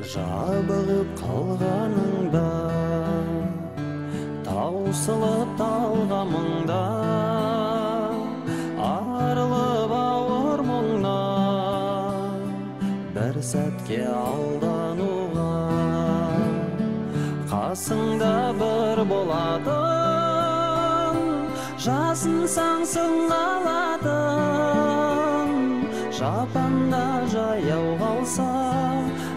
Жабығып қалғаныңда, таусылып талғамыңда, арылып ауыр мұңнан, бір сәтке алдануға, қасыңда бір болатын, жасын саңсың алатын, жапанда жаяу қалса,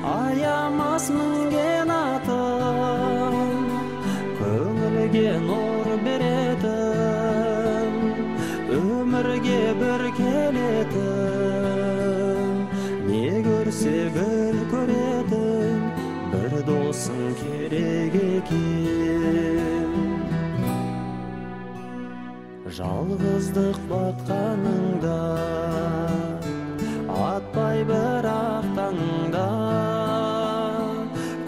аямас мінген атын, көңілге нұр беретін, өмірге бір келетін, не көрсе бір көретін, бір досың керек екен. Жалғыздық батқаныңда, атпай бірақ таңда,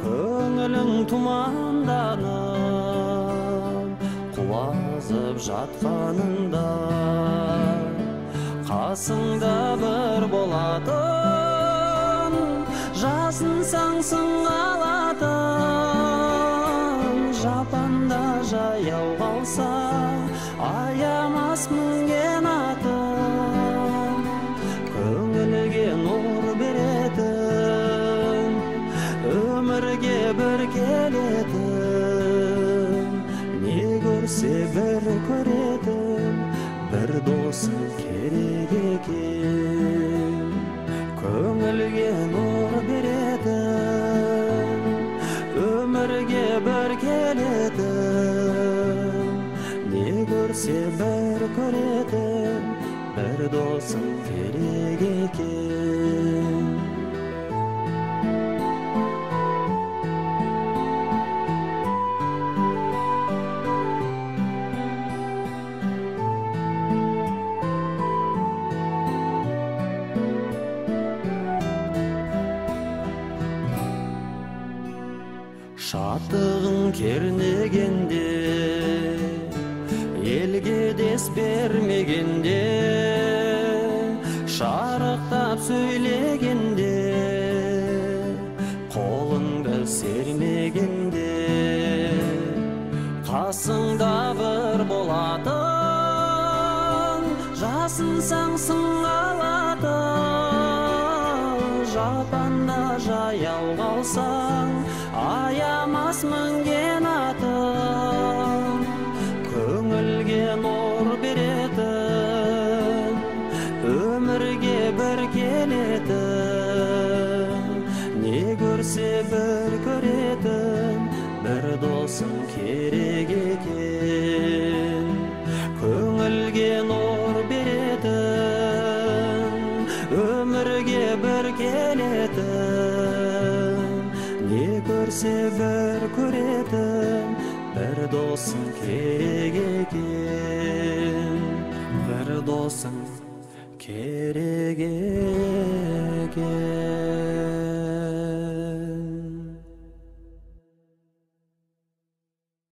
көңілің тұманданып, құлазып жатқанында, қасыңда бір болатын, жасын саңсың алатын, жапанда жаяу қалса, аямас мінген атын, көңілге нұр беретін, өмірге бір келетін, не көрсе бір көретін, бір досың керек екен. Көңілге нұр беретін, өмірге бір келетін, не көрсе бір көретін, бір досың керек екен. Шаттығың кернегенде, елге дес бермегенде, шарықтап сөйлегенде, қолыңды сермегенде, қасыңда бір болатын, жасын саңсың алатын, жапанда жаяу қалсаң, аямас мінген атын, көңілге нұр беретін, өмірге бір келетін, не көрсе бір көретін, бір досың керек екен. Көңілге нұр беретін, өмірге бір келетін, не көрсе бір көретін, бір досың керек екен. Бір досың керек екен.